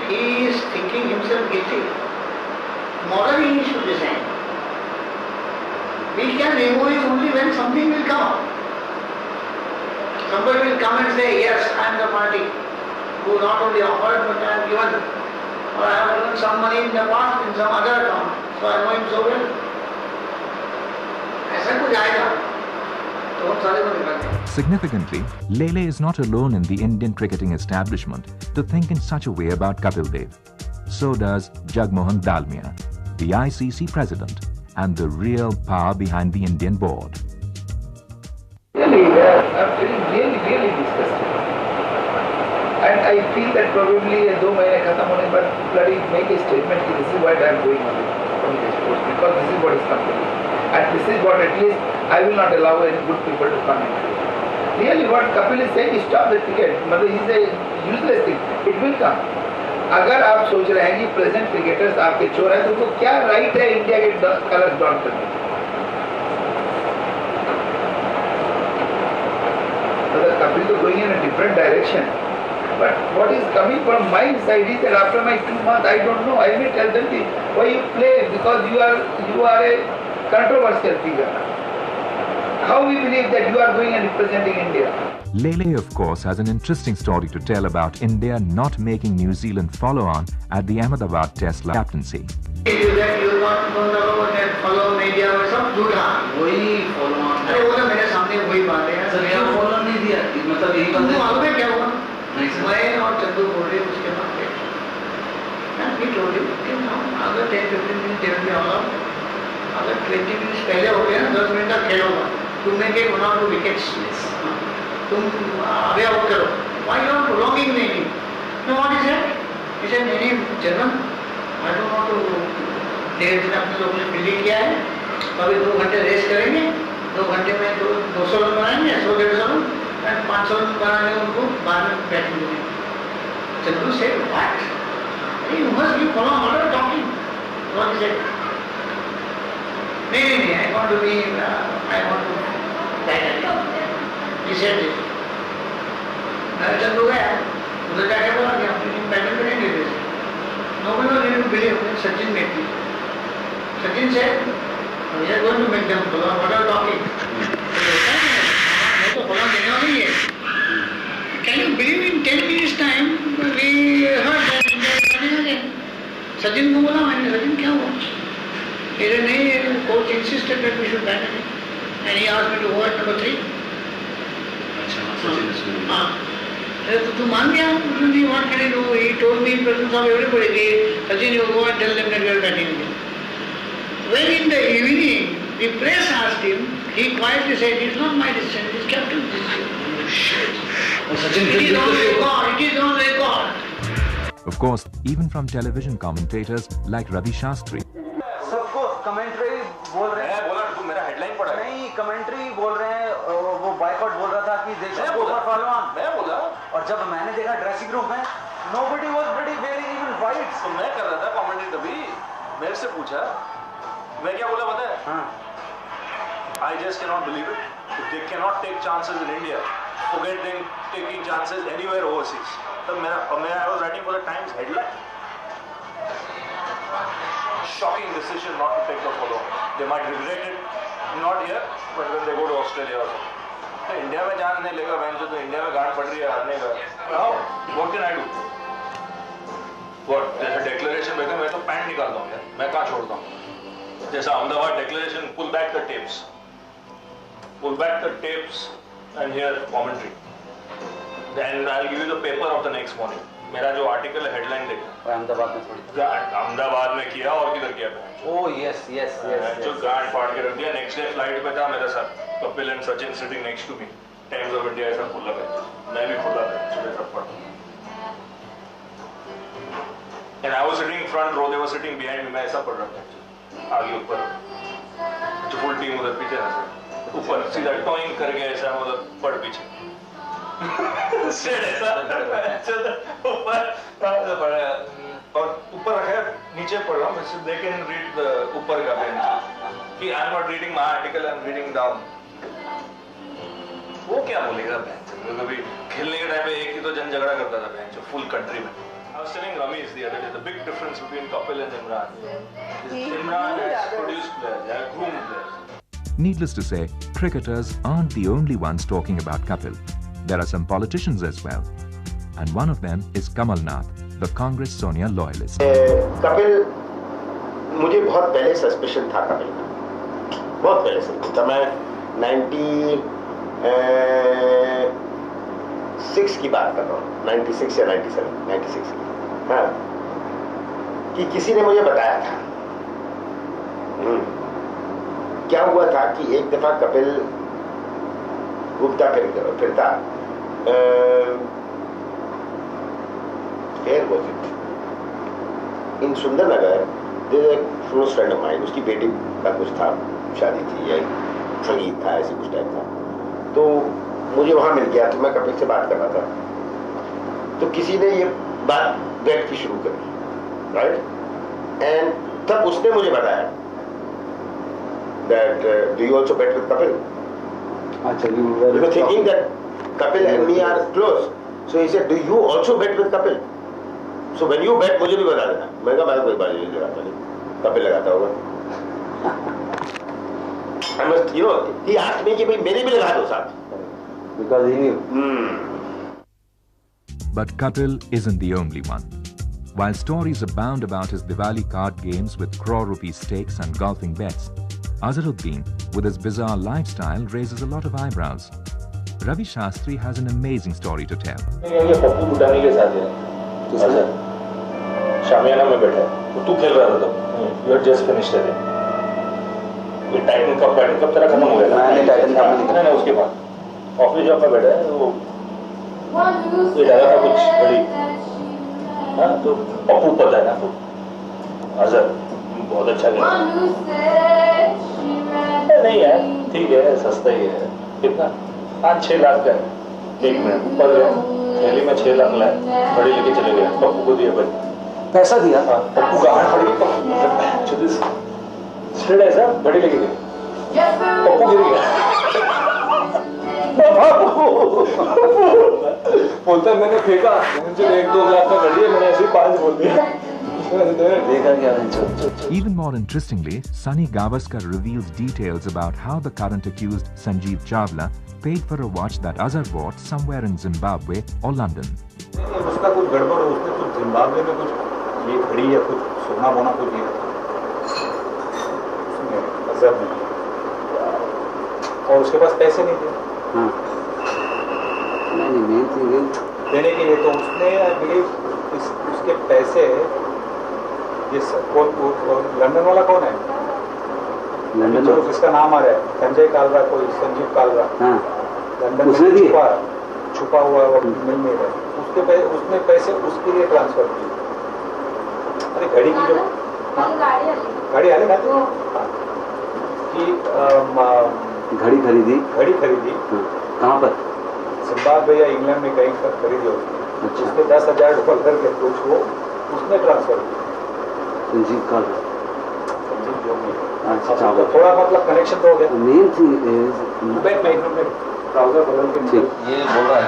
He is thinking himself guilty. Morally he should resign. We can remove him only when something will come up. Somebody will come and say, yes, I am the party who not only offered but I have given, or I have given some money in the past in some other account, so I know him so well. ऐसा कुछ आएगा तो हम सारे को निकालेंगे. Significantly, Lele is not alone in the Indian cricketing establishment to think in such a way about Kapil Dev. So does Jagmohan Dalmia, the ICC president and the real power behind the Indian board. Really, I'm feeling really disgusted. And I feel that probably 2 months khatam hone par bloody make a statement that this is what I am doing from this post, because this is what is happening. And this is what at least I will not allow any good people to come into it. Really what Kapil is saying is stop the cricket. मतलब is a useless thing. It will come. अगर आप सोच रहे हैं कि present cricketers आपके चोर हैं तो उनको क्या राइट है इंडिया के कलर्स डॉन करने की? मतलब Kapil is going in a different direction. But what is coming from my side is that after my 2 months, I don't know. I may tell them why you play because you are a controversial figure. How we believe that you are going and representing India? Lele, of course, has an interesting story to tell about India not making New Zealand follow on at the Ahmedabad Test captaincy. You not follow media और सब झूठा. वही follow on. अरे वो ना मेरे सामने वही बात है. सर यहाँ follow नहीं दिया. मतलब यही बात है. मालूम है क्या हुआ? मैं और चंदू बोल रहे उसके बाद we told you अगर 10-15 मिनट देर में होगा, अगर 20 मिनट पहले हो गया ना 10 मिनट का खेल होगा, तुम में के 1 or 2 विकेट्स तुम आगे आउट करो. Why you are prolonging the inning? No, what is that? He said, any general, I don't want to. देर दिन अपने लोगों ने फील्डिंग किया है, अभी 2 घंटे रेस्ट करेंगे, 2 घंटे में 200 रन बनाएंगे, 100-150 रन, और 500 रन बनाने उनको बाद में बैटिंग देंगे. चंदू से what? You must be follow order talking. What is it? नहीं, I want to be, I want to bat. He said this. Chandu गया, उधर जाके बोला कि हम बैटिंग नहीं देते. Nobody was able to believe. Sachin made me. Sachin said, we are going to make them follow. What are you talking? मैं तो follow देने वाली है. Can you believe in 10 minutes time we heard that India is running again? Sachin को बोला मैंने, सचिन क्या हुआ? He said नहीं, coach insisted that we should bat again, and he asked me to go at number 3. हाँ. तो तू मान गया? What can I do? He told me in presence of everybody, Sachin, you go and tell them that we are batting again. When in the evening the press asked him, he quietly said, "It's not my decision, it's captain's decision." Oh shit! It is on record. It is on record. Of course, even from television commentators like Ravi Shastri. सबको commentary बोल रहे हैं. बोला तू मेरा headline पढ़ा. नहीं, commentary बोल रहे हैं. वो बायकॉट बोल रहा था कि देखो फॉलो ऑन. मैं बोला. और जब मैंने देखा ड्रेसिंग रूम में nobody was wearing even white. तो मैं कर रहा था कमेंट्री तभी. मेरे से पूछा, मैं क्या बोला पता है? हाँ. I just cannot believe it. They cannot take chances in India. Forget them taking chances anywhere overseas. तब I was writing for the Times headline. Shocking decision not to take the follow. They might regret it, not here, but when they go to Australia also. तो India में जान नहीं लेगा bank तो India में गांड पड़ रही है हारने का. How? What can I do? What? जैसे declaration में मैं तो पैंट निकालता हूँ यार. मैं कहाँ छोड़ता हूँ? जैसा Ahmedabad declaration, pull back the tapes. Pull back the tapes and hear commentary. Then I'll give you the paper of the next morning. मेरा जो आर्टिकल है हेडलाइन देखा. अहमदाबाद में थोड़ी. अहमदाबाद में किया और किधर किया मैंने. Oh yes. जो गांड फाड़ के रख दिया. नेक्स्ट डे फ्लाइट पे था मेरे साथ Kapil and Sachin sitting next to me. Times of India ऐसा खुला है. मैं भी खुला था सुबह सब पढ़ा. And I was sitting front row, they were sitting behind me. मैं ऐसा पढ़ रहा था आगे ऊपर. जो फुल टीम उधर पीछे था. ऊपर सीधा टॉइंग करके ऐसा मतलब पढ़ पीछे. ऐसा और ऊपर रखा नीचे पढ़ रहा हूँ. They can read ऊपर का पेन कि I am not reading my article, I am reading down. वो क्या बोलेगा बैंक? कभी खेलने के टाइम पे एक ही तो जन झगड़ा करता था बैंक फुल कंट्री में. was telling Ramesh the other day, the big difference between Kapil and Imran. Imran has produced players, they have groomed players. Needless to say, cricketers aren't the only ones talking about Kapil. There are some politicians as well. And one of them is Kamal Nath, the Congress Sonia loyalist. Kapil, मुझे बहुत पहले suspicion था कपिल का, बहुत पहले से था। मैं 96 की बात कर रहा हूँ, 96 या 97, 96 की, हाँ, कि किसी ने मुझे बताया था। क्या हुआ था कि एक दफा कपिल घूमता फिरता fair was it in Sundernagar, close friend of mine, उसकी बेटी का कुछ था, शादी थी या संगीत था, ऐसे कुछ टाइप था। तो मुझे वहां मिल गया, तो मैं कपिल से बात कर रहा था, तो किसी ने ये बात बैठ की शुरू करी, राइट, एंड तब उसने मुझे बताया that do you also bet with Kapil? Actually, we were thinking that Kapil and me are close. So he said, do you also bet with Kapil? So when you bet, मुझे भी बता देना। मैं कहा मैं कोई बाजी नहीं लगाता, नहीं कपिल लगाता होगा। I must, you know, he asked me कि भाई मेरे भी लगा दो साथ। Because he knew. But Kapil isn't the only one. While stories abound about his Diwali card games with crore rupee stakes and golfing bets, Azharuddin, with his bizarre lifestyle, raises a lot of eyebrows. Ravi Shastri has an amazing story to tell. ये पप्पू बुटानी के साथ है। अच्छा। शामियाना में बैठा है। तो तू खेल रहा था तब। You had just finished it. ये टाइटन कप तेरा खत्म हो गया ना? मैंने टाइटन कप नहीं खेला ना उसके बाद। ऑफिस जॉब में बैठा है वो। ये डाला था कुछ बड़ी। हाँ तो पप्पू पता है ना तो। अजहर बहुत अच्छा खेला। नहीं है, ठीक है, सस्ता ही है। कितना? 5-6 लाख का है। एक मिनट ऊपर गया, थैली में 6 लाख लाए, बड़ी लेके चले गए, पप्पू को दिया भाई। पैसा दिया? हाँ, पप्पू गांड पड़ गई, पप्पू ऐसा बड़ी लेके गए, पप्पू गिर गया। बोलता मैंने फेंका, मुझे 1-2 लाख का कर दिया, मैंने ऐसे 5 बोल दिया। Even more interestingly, Sunny Gavaskar reveals details about how the current accused Sanjeev Chawla paid for a watch that Azhar bought somewhere in Zimbabwe or London. उसका कुछ गड़बड़ हो, उसने कुछ जिम्बाब्वे में कुछ ये घड़ी या कुछ सोना बोना कुछ दिया अजहर ने, और उसके पास पैसे नहीं थे। हाँ। नहीं मेन थिंग देने के लिए, तो उसने आई बिलीव उसके पैसे ये लंदन वाला कौन है? लंदन जो जिसका नाम आ रहा है संजय कालरा, कोई संजीव कालरा, हाँ। लंदन उसने में छुपा हुआ वो मिल नहीं रहा, उसने पैसे उसके लिए ट्रांसफर किए। अरे घड़ी की जो गाड़ी आले ना कि घड़ी खरीदी कहाँ पर? जिम्बाब्वे या इंग्लैंड में कहीं पर खरीदी होती, उसने $10,000 के कुछ वो उसने ट्रांसफर किया। संजीव कालरा, अच्छा, थोड़ा मतलब कनेक्शन तो हो गया। मेन थिंग इज ट्राउजर बदल के ठीक ये बोल रहा है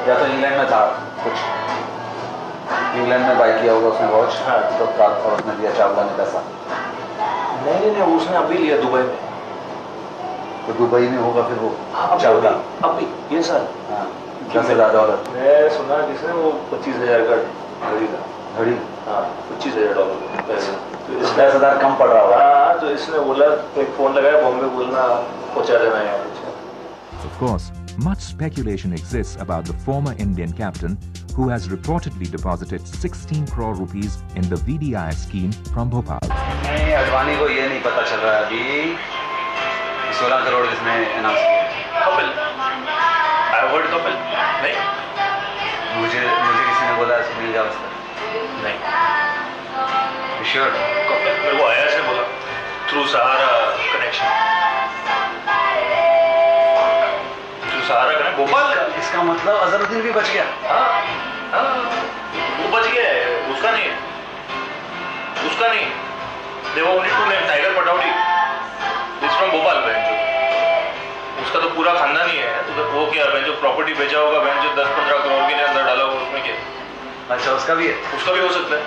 या तो इंग्लैंड में था कुछ, इंग्लैंड में बाई किया होगा उसने वॉच, तो और उसने दिया चावला ने पैसा। नहीं, उसने अभी लिया दुबई में। तो दुबई में होगा फिर वो हाँ, चावला अभी ये साल। हाँ, $10,000। मैं सुना जिसने वो 25,000 का घड़ी था। घड़ी? हाँ, $25,000 पैसे। तो 10,000 कम पड़ रहा होगा। हाँ, तो इसने बोला एक फोन लगाया बॉम्बे, बोलना पहुंचा देना यहाँ। Of course, much speculation exists about the former Indian captain who has reportedly deposited 16 crore rupees in the VDI scheme from Bhopal. नहीं, अडवाणी को ये नहीं पता चल रहा है अभी 16 करोड़ इसने अनाउंस किया। कपिल, I heard कपिल, नहीं? मुझे किसी ने बोला सुनील गावस्कर। नहीं। श्योर? कपिल मेरे को आया से बोला, थ्रू सहारा कनेक्शन। सहारा का भोपाल का। इसका मतलब अजहरुद्दीन भी बच गया। हाँ, वो बच गया है, उसका नहीं। They were only 2 names, tiger Pataudi, इस फ्रॉम भोपाल बहन जो, उसका तो पूरा खानदान ही है। तो वो क्या बहन जो प्रॉपर्टी बेचा होगा, बहन जो 10-15 करोड़ के लिए अंदर डाला होगा, उसमें क्या अच्छा उसका भी है? उसका भी हो सकता है.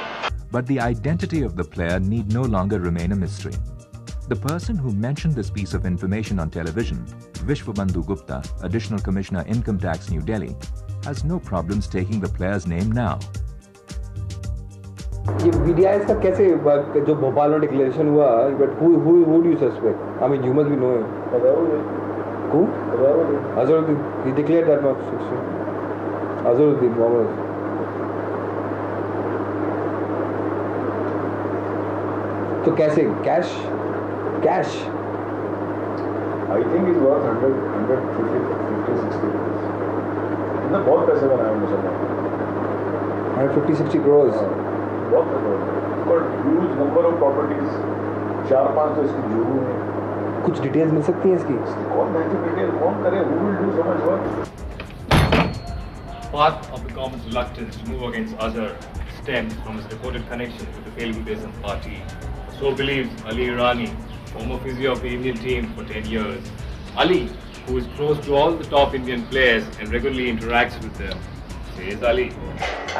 But the identity of the player need no longer remain a mystery. The person who mentioned this piece of information on television, Vishwabandhu Gupta, Additional Commissioner Income Tax, New Delhi, has no problems taking the player's name now. ये VDIs का कैसे जो भोपाल में declaration हुआ, but who do you suspect? I mean, you must be knowing. Who? Azharuddin. He declared that much. Azharuddin Mohammed. तो कैसे cash I think it's worth 150-60 crores. इतना बहुत पैसे बनाए मुसलमान. 150-60 crores. बहुत पैसे. और huge number of properties. 4-5 तो इसकी जुड़ू हैं. कुछ डिटेल्स मिल सकती हैं इसकी? कौन मैचिंग डिटेल कौन करे? Who will do so much work? Part of the government's reluctance to move against Azhar stems from his reported connection with the Telugu-Desam party. So believes Ali Irani, former physio of the Indian team for 10 years. Ali, who is close to all the top Indian players and regularly interacts with them, says Ali.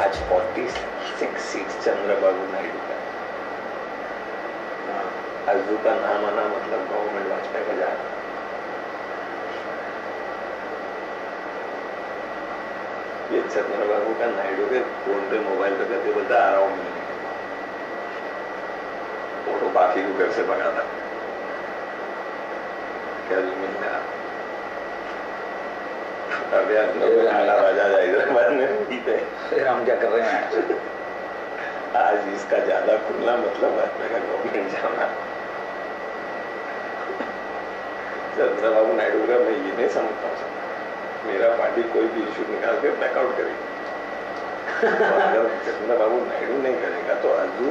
आज 46 seats Chandrababu Naidu का. अजू का नाम आना मतलब government Vajpayee का जाना. ये चंद्रबाबू का नायडू के फोन पे मोबाइल पे करते बोलता आ रहा हूँ मिलने. तो बाकी को घर से भगा था. क्या जमीन में अभी राजा हैदराबाद में जीते. फिर हम क्या कर रहे हैं? आज इसका ज्यादा खुलना मतलब का गवर्नमेंट जाना. चंद्रबाबू नायडू का मैं ये नहीं समझता हूँ. मेरा पार्टी कोई भी इशू निकाल के बैकआउट करेगी. अगर चंद्रबाबू नायडू नहीं करेगा तो अजू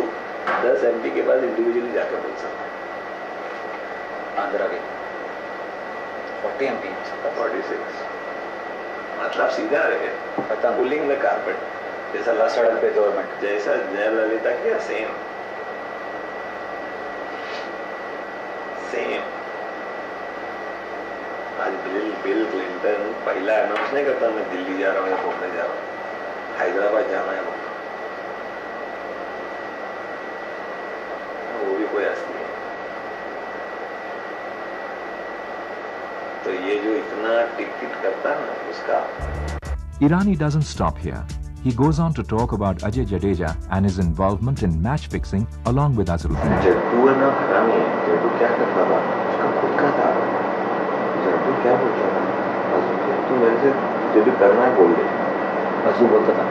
10 MP के बाद इंडिविजुअली जाकर बोल सकता है. आंध्रा के 40 MP 46 मतलब सीधा रहे. पता पुलिंग द कारपेट जैसा सड़क पे गवर्नमेंट जैसा जयललिता किया सेम. आज बिल क्लिंटन पहला अनाउंस नहीं करता मैं दिल्ली जा रहा हूँ या बॉम्बे जा रहा हूँ. हैदराबाद जाना है वो भी कोई असली है. तो ये जो इतना टिकट करता है ना उसका. Irani doesn't stop here. He goes on to talk about Ajay Jadeja and his involvement in match fixing along with Azharuddin. Jaddu है ना हरामी है. जड्डू क्या करता था? उसका खुद का था. जड्डू क्या बोलता था? तू मेरे से जो भी करना है बोल दे. अजू बोलता था.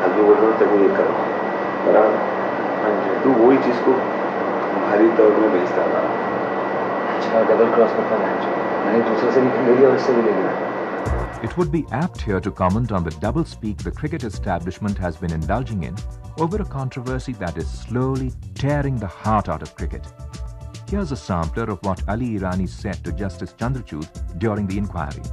अजू बोलता था तेरे को ये करो. बराबर. जड्डू वही चीज को भारी तौर में बेचता था. अच्छा डबल क्रॉस करता है. मैंने दूसरे से भी खरीदी और इससे भी ले लिया. It would be apt here to comment on the doublespeak the cricket establishment has been indulging in over a controversy that is slowly tearing the heart out of cricket. Here's a sampler of what Ali Irani said to Justice Chandrachud during the inquiry.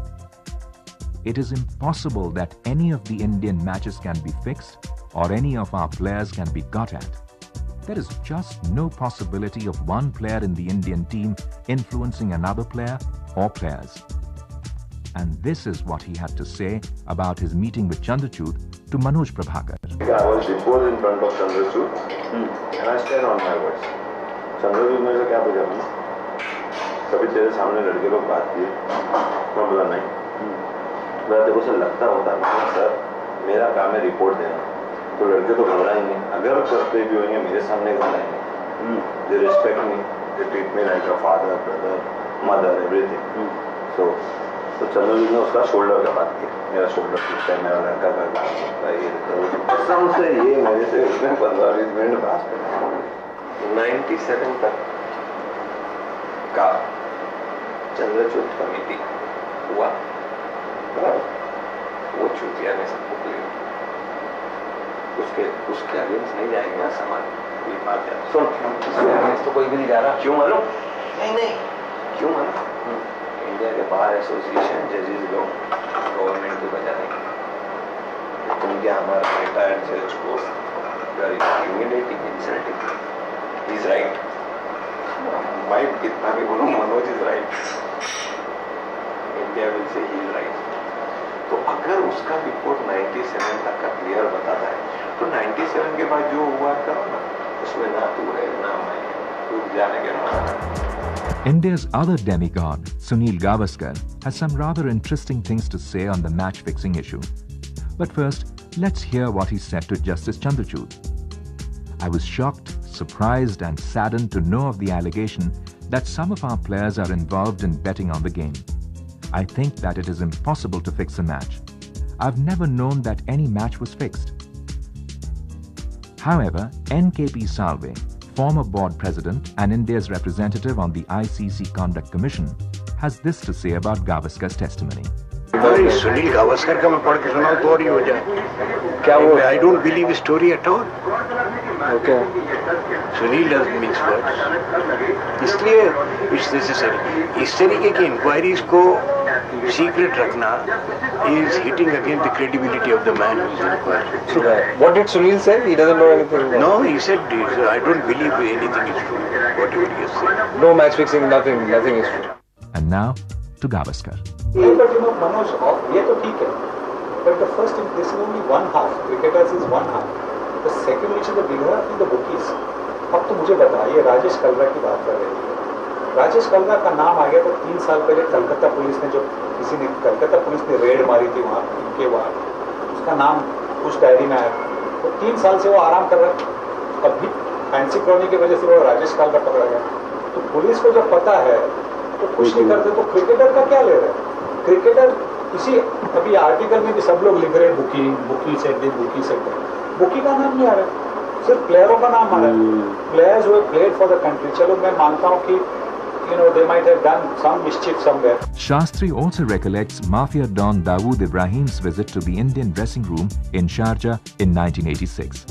It is impossible that any of the Indian matches can be fixed or any of our players can be got at. There is just no possibility of one player in the Indian team influencing another player or players. And this is what he had to say about his meeting with Chandrachud to Manoj Prabhakar. I was deposed in front of Chandrachud and I stand on my words. Chandrachud मेरे से क्या पूछा मैंने? कभी तेरे सामने लड़के लोग बात किए? मैं बोला नहीं. मैं देखो सर लगता होता है सर मेरा काम है रिपोर्ट देना. तो लड़के तो घबराएंगे. अगर करते भी होंगे मेरे सामने घबराएंगे. They respect me. They treat me like a father, brother, mother, everything. तो चंद्रचूड ने उसका शोल्डर का बात किया. मेरा शोल्डर टूटता है. मेरा लड़का का काम होता है. ये से ये मेरे से उसने 15-20 मिनट बात कर. 97 तक का चंद्रचूड कमेटी हुआ. वो चूतिया ने सबको क्लियर. उसके अगेंस्ट नहीं जाएंगे ना समाज. ये बात है. सुन उसके अगेंस्ट तो कोई भी नहीं जा रहा. क्यों मालूम? नहीं क्यों मालूम? इंडिया के बार एसोसिएशन जजेस लोग गवर्नमेंट को बजाने के. तुम क्या हमारा रिटायर्ड जज को humiliating insulting. He is right. मैं कितना भी बोलूं Manoj is right. India will say he is right. तो अगर उसका रिपोर्ट 97 तक का क्लियर बताता है तो 97 के बाद जो हुआ था ना, उसमें ना तू है ना मैं, तू जाने के ना। India's other demigod, Sunil Gavaskar, has some rather interesting things to say on the match-fixing issue. But first, let's hear what he said to Justice Chandrachud. I was shocked, surprised and saddened to know of the allegation that some of our players are involved in betting on the game. I think that it is impossible to fix a match. I've never known that any match was fixed. However, NKP Salve, former board president and India's representative on the ICC Conduct Commission, has this to say about Gavaskar's testimony. Sunil Gavaskar का मैं पढ़ के सुनाऊं तो और ही हो जाए क्या वो I don't believe story at all okay Sunil doesn't mix words इसलिए इट्स नेसेसरी इस तरीके की इंक्वायरीज को सीक्रेट रखना is hitting against the credibility of the man who is inquired. What did Sunil say? He doesn't know anything. No, he said I don't believe anything is true. Whatever he has said. No match fixing, nothing is true. And now to Gavaskar. But you know, Manoj, ये तो ठीक है. But the first, this is only one half. Cricketers is one half. The second which is the bigger is the bookies. अब तो मुझे बताइए, राजेश कलरा की बात कर रहे हैं. राजेश कलरा का नाम आ गया तो 3 साल पहले कलकत्ता पुलिस ने जो कलकत्ता पुलिस ने रेड मारी थी वहाँ उनके वहाँ उसका नाम कुछ डायरी में आया तो 3 साल से वो आराम कर रहा है अभी फैंसी कॉलोनी की वजह से वो राजेश कलरा पकड़ा गया तो पुलिस को जब पता है तो कुछ नहीं करते तो क्रिकेटर का क्या ले रहे हैं क्रिकेटर इसी अभी आर्टिकल में भी सब लोग लिख रहे हैं बुकी से बुकी का नाम नहीं आ रहा है सिर्फ प्लेयरों का नाम आ रहा है players who have played for the country चलो मैं मानता हूँ कि they might have done some mischief somewhere. Shastri also recollects Mafia Don Dawood Ibrahim's visit to the Indian dressing room in Sharjah in 1986.